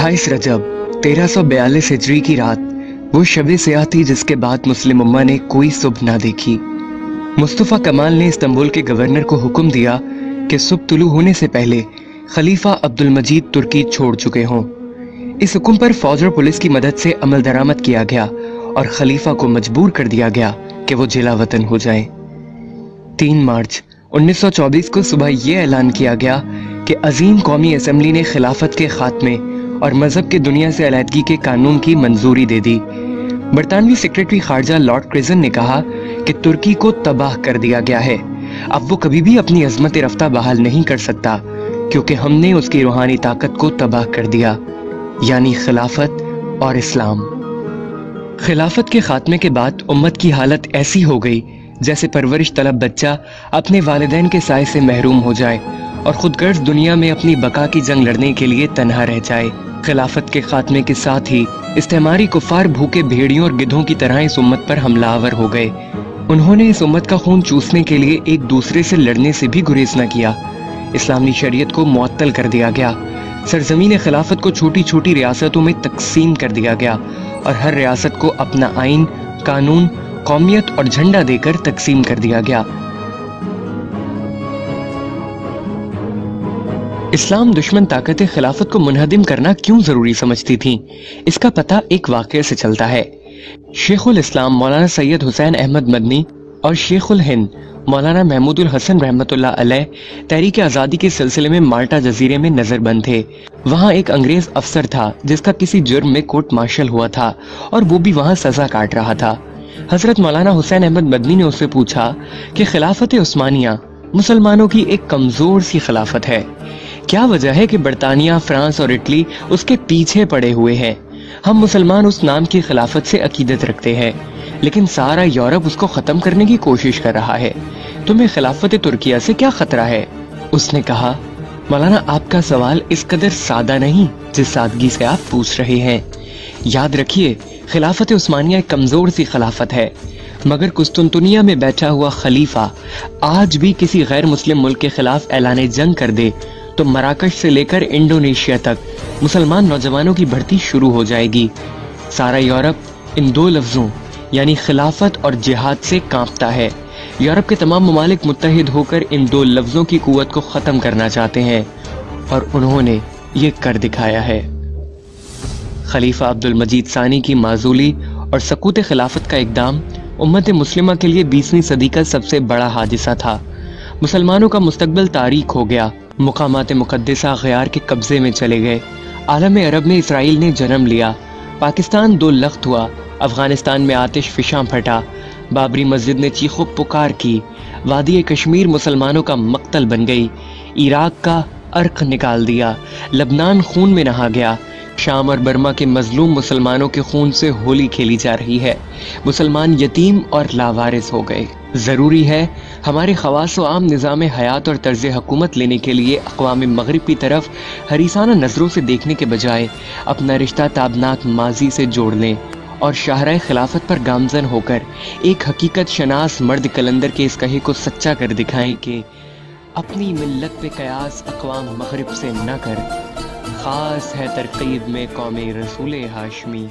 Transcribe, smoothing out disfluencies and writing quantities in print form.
28 रजब 1342 हिजरी की रात वो शब सियाह थी जिसके बाद मुस्लिम उम्मा ने कोई सुबह ना देखी। मुस्तफा कमाल ने इस्तांबुल के गवर्नर को हुक्म दिया कि सुबह तुलू होने से पहले खलीफा अब्दुल मजीद तुर्की छोड़ चुके हों। इस हुक्म पर फौज और पुलिस की मदद से अमल दरामद किया गया और खलीफा को मजबूर कर दिया गया कि वो जिला वतन हो जाएं। 3 मार्च 1924 को सुबह यह ऐलान किया गया कि अजीम कौमी असेंबली ने खिलाफत के खात्मे और मजहब के दुनिया से अलहदगी के कानून की मंजूरी दे दी। बरतानवी सेक्रेटरी खारजा लॉर्ड क्रिजन ने कहा कि तुर्की को तबाह कर दिया गया है, अब वो कभी भी अपनी अजमत रफ्ता बहाल नहीं कर सकता क्योंकि हमने उसकी रूहानी ताकत को तबाह कर दिया, यानी खिलाफत और इस्लाम। खिलाफत के खात्मे के बाद उम्मत की हालत ऐसी हो गई जैसे परवरिश तलब बच्चा अपने वालिदैन के साए से महरूम हो जाए और खुदगर्ज दुनिया में अपनी बका की जंग लड़ने के लिए तन्हा रह जाए। खिलाफत के खात्मे के साथ ही इस्तेमारी कुफार भूखे भेड़ियों और गिद्धों की तरह इस उम्मत पर हमलावर हो गए। उन्होंने इस उम्मत का खून चूसने के लिए एक दूसरे से लड़ने से भी गुरेज न किया। इस्लामी शरीयत को मुअत्तल कर दिया गया। सरजमीन खिलाफत को छोटी छोटी रियासतों में तकसीम कर दिया गया और हर रियासत को अपना आइन, कानून, कौमियत और झंडा देकर तकसीम कर दिया गया। इस्लाम दुश्मन ताकतें खिलाफत को मुनहदिम करना क्यों जरूरी समझती थीं? इसका पता एक वाक़ये से चलता है। शेखुल इस्लाम मौलाना सैयद हुसैन अहमद मदनी और शेखुल हिंद मौलाना महमूदुल हसन रहमतुल्लाह अलैह तहरीक आज़ादी के सिलसिले में माल्टा जजीरे में नजरबंद थे। वहाँ एक अंग्रेज अफसर था जिसका किसी जुर्म में कोर्ट मार्शल हुआ था और वो भी वहाँ सजा काट रहा था। हजरत मौलाना हुसैन अहमद मदनी ने उससे पूछा कि खिलाफत उस्मानिया मुसलमानों की एक कमजोर सी खिलाफत है, क्या वजह है कि बरतानिया, फ्रांस और इटली उसके पीछे पड़े हुए हैं? हम मुसलमान उस नाम की खिलाफत से अकीदत रखते हैं, लेकिन सारा यूरोप उसको खत्म करने की कोशिश कर रहा है। तुम्हें खिलाफत तुर्किया से क्या खतरा है? उसने कहा, मौलाना आपका सवाल इस कदर सादा नहीं जिस सादगी से आप पूछ रहे हैं। याद रखिए, खिलाफत उस्मानिया एक कमजोर सी खिलाफत है, मगर कुस्तुनतुनिया में बैठा हुआ खलीफा आज भी किसी गैर मुस्लिम मुल्क के खिलाफ ऐलान जंग कर दे तो मराकश से लेकर इंडोनेशिया तक मुसलमान नौजवानों की भर्ती शुरू हो जाएगी। सारा यूरोप इन 2 लफ्जों यानी खिलाफत और जिहाद से कांपता है। यूरोप के तमाम ममालिक मुत्तहिद होकर इन 2 लफ्जों की कुव्वत को खत्म करना चाहते हैं और उन्होंने ये कर दिखाया है। खलीफा अब्दुल मजीद सानी की माजूली और सकूत खिलाफत का इक़दाम उम्मत मुस्लिमा के लिए 20वीं सदी का सबसे बड़ा हादिसा था। मुसलमानों का मुस्तकबिल तारीक हो गया। मुकामात मुक़द्दसा गयार के कब्जे में चले गए। आलम अरब में इसराइल ने जन्म लिया। पाकिस्तान 2 लख्त हुआ। अफगानिस्तान में आतिश फिशां फटा। बाबरी मस्जिद ने चीखो पुकार की। वादी कश्मीर मुसलमानों का मक्तल बन गई। इराक का अर्क निकाल दिया। लबनान खून में नहा गया। शाम और बर्मा के मजलूम मुसलमानों के खून से होली खेली जा रही है। मुसलमान यतीम और लावारिस हो गए। ज़रूरी है हमारे खवास व आम निज़ाम हयात और तर्ज हुकूमत लेने के लिए अक़वाम मग़रिब की तरफ हरीसाना नज़रों से देखने के बजाय अपना रिश्ता ताबनाक माजी से जोड़ लें और शाहराए खिलाफत पर गामज़न होकर एक हकीकत शनास मर्द कलंदर के इस कहे को सच्चा कर दिखाएं कि अपनी मिल्लत पे कयास अक़वाम मग़रिब से न कर, खास है तरकीब में कौमे रसूल हाशमी।